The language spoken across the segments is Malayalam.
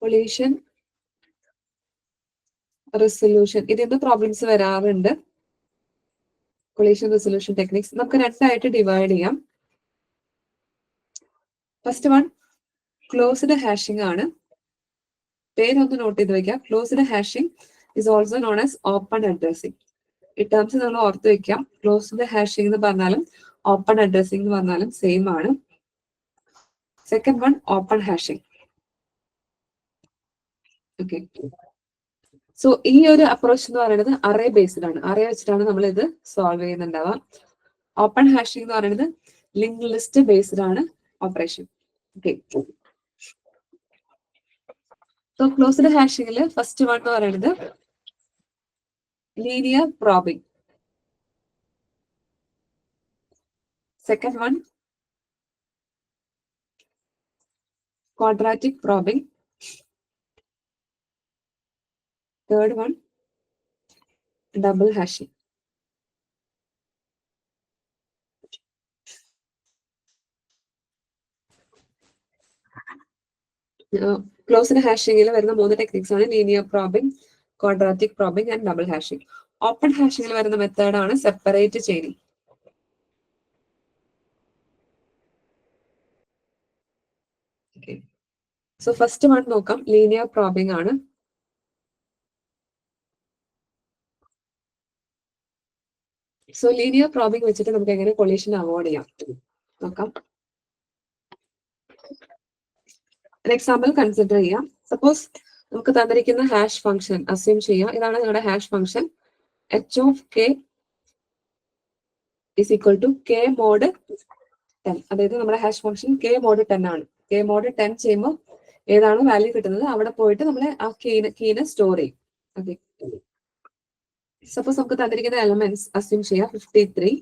കൊളീഷൻ റെസൊല്യൂഷൻ, ഇതിന്റെ പ്രോബ്ലംസ് വരാറുണ്ട്. കൊളീഷൻ റെസൊല്യൂഷൻ ടെക്നിക്സ് നമുക്ക് രണ്ടായിട്ട് ഡിവൈഡ് ചെയ്യാം. ഫസ്റ്റ് വൺ ക്ലോസ്ഡ് ഹാഷിംഗ് ആണ്. പേരൊന്ന് നോട്ട് ചെയ്ത് വെക്കാം. Closed hashing is also known as open addressing. ഈ ടേംസ് നമ്മൾ ഓർത്ത് വെക്കാം. ക്ലോസ്ഡ് ഹാഷിംഗ് എന്ന് പറഞ്ഞാലും ഓപ്പൺ അഡ്രസ്സിംഗ് എന്ന് പറഞ്ഞാലും സെയിം ആണ്. Second one open hashing. Okay, so ഈ ഒരു അപ്രോച്ച് എന്ന് പറയുന്നത് അറേ ബേസ്ഡ് ആണ്. അറേ വെച്ചിട്ടാണ് നമ്മൾ ഇത് സോൾവ് ചെയ്യുന്നുണ്ടാവുക. ഓപ്പൺ ഹാഷിംഗ് എന്ന് പറയുന്നത് ലിങ്ക് ലിസ്റ്റ് ബേസ്ഡ് ആണ് ഓപ്പറേഷൻ. ഓക്കെ, സോ ക്ലോസ്ഡ് ഹാഷിംഗിൽ ഫസ്റ്റ് വൺ എന്ന് പറയുന്നത് linear probing. Second one quadratic probing. Third one, double hashing. Closed hashing il varuna moonu techniques aanu linear probing, quadratic probing and double hashing. Open hashing il varuna method aanu separate chaining. Okay, so first one nokam linear probing aanu. So linear probing വെച്ചിട്ട് നമുക്ക് എങ്ങനെ കൊളീഷൻ അവോയ്ഡ് ചെയ്യാം നോക്കാം. ഒരു എക്സാമ്പിൾ കൺസിഡർ ചെയ്യാം. സപ്പോസ് നമുക്ക് തന്നിരിക്കുന്ന ഹാഷ് ഫംഗ്ഷൻ അസ്യൂം ചെയ്യാം. ഇതാണ് നിങ്ങളുടെ hash function. h of k is equal to k mod 10. അതായത് നമ്മുടെ ഹാഷ് ഫംഗ്ഷൻ k mod 10 ആണ്. k mod 10 ചെയ്യുമ്പോൾ ഏതാണോ വാല്യൂ കിട്ടുന്നത് അവിടെ പോയിട്ട് നമ്മൾ ആ കീനെ സ്റ്റോർ ചെയ്യും. ഓക്കെ, സപ്പോസ് നമുക്ക് തന്നിരിക്കുന്ന എലമെന്റ്സ് അസ്യൂം ചെയ്യാം 53,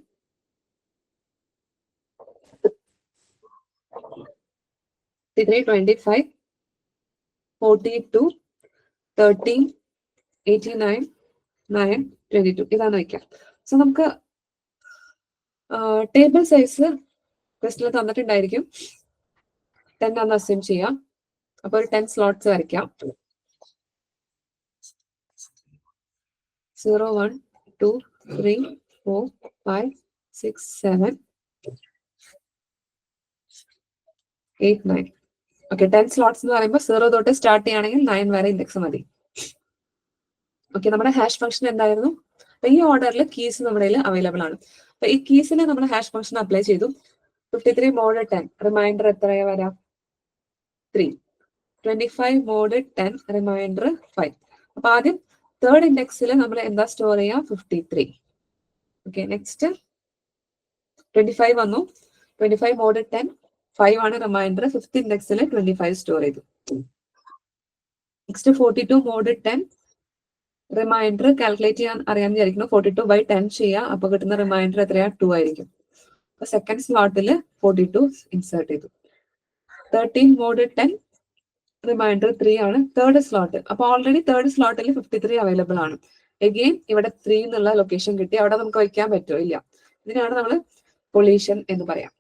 25, 42, 13, 89, 9, 22 ഇതാണ് വയ്ക്കാം. സോ നമുക്ക് ടേബിൾ സൈസ് ക്വസ്റ്റിൽ തന്നിട്ടുണ്ടായിരിക്കും 10 ആണെന്ന് അസ്യൂം ചെയ്യാം. അപ്പൊ ഒരു 10 സ്ലോട്ട്സ് വരയ്ക്കാം. 0, 1, 2, 3, 4, 5, 6, 7, 8, 9. ഓക്കെ, 10 സ്ലോട്ട്സ് എന്ന് പറയുമ്പോൾ 0 തൊട്ട് സ്റ്റാർട്ട് ചെയ്യുകയാണെങ്കിൽ 9 വരെ ഇൻഡെക്സ് മതി. ഓക്കെ, നമ്മുടെ ഹാഷ് ഫംഗ്ഷൻ എന്തായിരുന്നു? അപ്പൊ ഈ ഓർഡറിൽ കീസ് നമ്മുടെ കയ്യിൽ അവൈലബിൾ ആണ്. അപ്പൊ ഈ കീസിനെ നമ്മൾ ഹാഷ് ഫംഗ്ഷൻ അപ്ലൈ ചെയ്തു. 53 mod 10 റിമൈൻഡർ എത്രയാ വരാം? 3. 25 mod 10 റിമൈൻഡർ 5. അപ്പൊ ആദ്യം തേർഡ് ഇൻഡെക്സിൽ നമ്മൾ എന്താ സ്റ്റോർ ചെയ്യാം? 53. ഓക്കെ, നെക്സ്റ്റ് 25 വന്നു. 25 mod 10 5 ആണ് റിമൈൻഡർ. ഫിഫ്ത് ഇൻഡെക്സിൽ 25 സ്റ്റോർ ചെയ്തു. നെക്സ്റ്റ് 42 mod 10 റിമൈൻഡർ കാൽക്കുലേറ്റ് ചെയ്യാൻ അറിയാമെന്ന് വിചാരിക്കുന്നു. 42 by 10 ചെയ്യാം. അപ്പൊ കിട്ടുന്ന റിമൈൻഡർ എത്രയാ? 2 ആയിരിക്കും. അപ്പൊ സെക്കൻഡ് സ്ലോട്ടിൽ 42 ഇൻസേർട്ട് ചെയ്തു. 13 mod 10 റിമൈൻഡർ 3 ആണ് തേർഡ് സ്ലോട്ട്. അപ്പൊ ഓൾറെഡി തേർഡ് സ്ലോട്ടിൽ 53 അവൈലബിൾ ആണ്. എഗെയിൻ ഇവിടെ 3 എന്നുള്ള ലൊക്കേഷൻ കിട്ടി. അവിടെ നമുക്ക് വയ്ക്കാൻ പറ്റുമോ? ഇല്ല. ഇതിനാണ് നമ്മൾ കൊളീഷൻ എന്ന് പറയാം.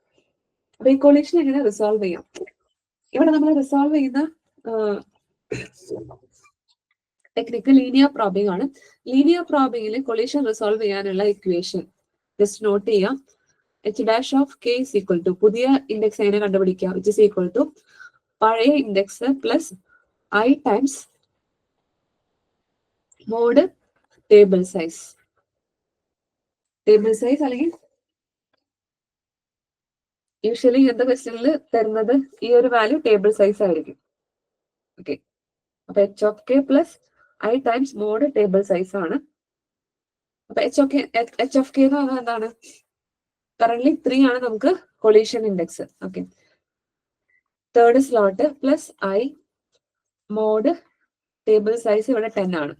അപ്പൊ ഈ കൊളീഷൻ എങ്ങനെ റിസോൾവ് ചെയ്യാം? ഇവിടെ നമ്മൾ റിസോൾവ് ചെയ്യുന്ന ടെക്നിക്ക് ലീനിയർ പ്രോബിംഗ് ആണ്. ലീനിയർ പ്രോബിംഗിൽ കൊളീഷൻ റിസോൾവ് ചെയ്യാനുള്ള ഇക്വേഷൻ ജസ്റ്റ് നോട്ട് ചെയ്യാം. h dash of k is equal to പുതിയ ഇൻഡെക്സ് എങ്ങനെ കണ്ടുപിടിക്കുക? which is equal to പഴയ index plus i times mod table size. Table size അല്ലെങ്കിൽ യൂഷ്വലി ഇങ്ങനത്തെ ക്വസ്റ്റ്യനിൽ തരുന്നത് ഈ ഒരു വാല്യൂ ടേബിൾ സൈസ് ആയിരിക്കും. ഓക്കെ, അപ്പൊ h of k plus i times mod table size ആണ്. അപ്പൊ h of k എന്ന് പറഞ്ഞാൽ എന്താണ്? കറന്റ് 3 ആണ് നമുക്ക് collision index. Okay, third slot plus i mod table size ഇവിടെ 10 ആണ്.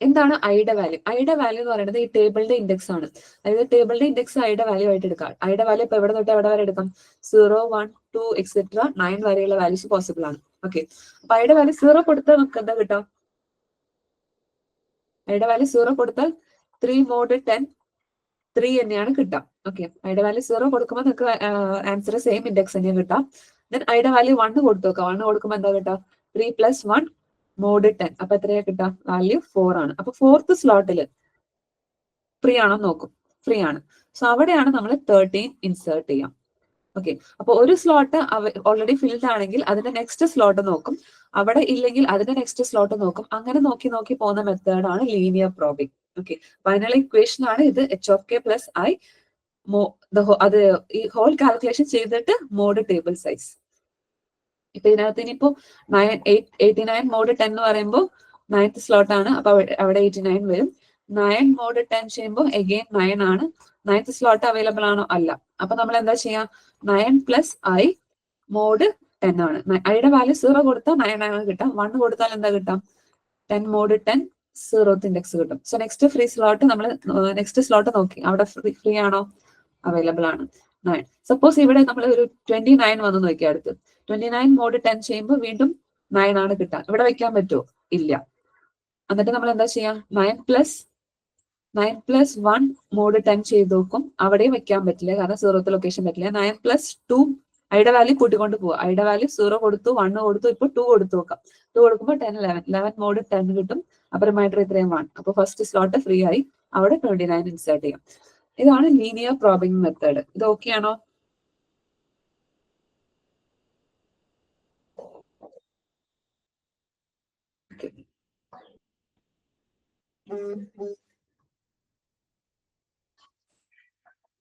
എന്താണ് ഐയുടെ വാല്യൂ? ഐയുടെ വാല്യൂ എന്ന് പറയുന്നത് ഈ ടേബിളിന്റെ ഇൻഡെക്സ് ആണ്. അതായത് ടേബിളിന്റെ ഇൻഡെക്സ് ഐയുടെ വാല്യൂ ആയിട്ട് എടുക്കാം. ഐയുടെ വാല്യൂ ഇപ്പൊ എവിടെ തൊട്ട് എവിടെ വരെ എടുക്കാം? 0, 1, 2 എക്സെട്ര 9 വരെയുള്ള വാല്യൂസ് പോസിബിൾ ആണ്. ഓക്കെ, അപ്പൊ ഐയുടെ വാല്യൂ 0 കൊടുത്താൽ നമുക്ക് എന്താ കിട്ടാം? ഐയുടെ വാല്യൂ 0 കൊടുത്താൽ 3 mod 10 3 തന്നെയാണ് കിട്ടാം. ഓക്കെ, ഐയുടെ വാല്യൂ 0 കൊടുക്കുമ്പോൾ നിങ്ങൾക്ക് ആൻസർ സെയിം ഇൻഡെക്സ് തന്നെയാണ് കിട്ടാം. ദെൻ ഐയുടെ വാല്യൂ 1 കൊടുത്തു നോക്കാം. 1 കൊടുക്കുമ്പോൾ എന്താ കിട്ടാം? 3 പ്ലസ് 1 മോഡ് 10. അപ്പൊ എത്രയാ കിട്ടാം? വാല്യൂ 4 ആണ്. അപ്പൊ ഫോർത്ത് സ്ലോട്ടിൽ ഫ്രീ ആണോ നോക്കും. ഫ്രീ ആണ്. സോ അവിടെയാണ് നമ്മൾ 13 ഇൻസേർട്ട് ചെയ്യാം. ഓക്കെ, അപ്പൊ ഒരു സ്ലോട്ട് ഓൾറെഡി ഫിൽഡ് ആണെങ്കിൽ അതിന്റെ നെക്സ്റ്റ് സ്ലോട്ട് നോക്കും. അവിടെ ഇല്ലെങ്കിൽ അതിന്റെ നെക്സ്റ്റ് സ്ലോട്ട് നോക്കും. അങ്ങനെ നോക്കി നോക്കി പോകുന്ന മെത്തേഡാണ് linear probing. Okay, final equation ആണ് ഇത്. H of K plus I അത് ഈ ഹോൾ കാൽക്കുലേഷൻ ചെയ്തിട്ട് മോഡ് ടേബിൾ സൈസ്. ഇപ്പൊ ഇതിനകത്ത് ഇനിയിപ്പോ 89 മോഡ് 10 എന്ന് പറയുമ്പോൾ 9th സ്ലോട്ട് ആണ്. അപ്പൊ അവിടെ 89 വരും. 9 മോഡ് 10 ചെയ്യുമ്പോൾ എഗെയിൻ 9 ആണ്. 9th സ്ലോട്ട് അവൈലബിൾ ആണോ? അല്ല. അപ്പൊ നമ്മൾ എന്താ ചെയ്യാം? 9 പ്ലസ് ഐ മോഡ് 10 ആണ്. ഐയുടെ വാല്യൂ 0 കൊടുത്താൽ 9 ആണ് കിട്ടാം. 1 കൊടുത്താൽ എന്താ കിട്ടാം? 10 മോഡ് 10 0th ഇൻഡെക്സ് കിട്ടും. സോ നെക്സ്റ്റ് ഫ്രീ സ്ലോട്ട് നമ്മൾ നെക്സ്റ്റ് സ്ലോട്ട് നോക്കി, അവിടെ ഫ്രീ ആണോ? അവൈലബിൾ ആണ്. 9. സപ്പോസ് ഇവിടെ നമ്മൾ ഒരു 29 വന്നു നോക്കി. അടുത്ത് 29 മോഡ് 10 ചെയ്യുമ്പോൾ വീണ്ടും 9 ആണ് കിട്ടാൻ. ഇവിടെ വെക്കാൻ പറ്റുമോ? ഇല്ല. എന്നിട്ട് നമ്മൾ എന്താ ചെയ്യാം? 9 പ്ലസ് 1 മോഡ് 10 ചെയ്ത് നോക്കും. അവിടെയും വെക്കാൻ പറ്റില്ല, കാരണം 0th ലൊക്കേഷൻ പറ്റില്ല. 9 പ്ലസ് 2 ഐയുടെ വാല്യൂ കൂട്ടിക്കൊണ്ട് പോവാ. ഐയുടെ വാല്യൂ 0 കൊടുത്തു, 1 കൊടുത്തു, ഇപ്പൊ 2 കൊടുത്തു നോക്കാം. 2 കൊടുക്കുമ്പോൾ 10 11 മോഡ് 10 കിട്ടും. അപ്പൊ റിമൈൻഡർ ഇത്രയും 1. അപ്പൊ ഫസ്റ്റ് സ്ലോട്ട് ഫ്രീ ആയി. അവിടെ 29 ഇൻസേർട്ട് ചെയ്യാം. ഇതാണ് ലീനിയർ പ്രോബിംഗ് മെത്തേഡ്. ഇത് ഓക്കെ ആണോ?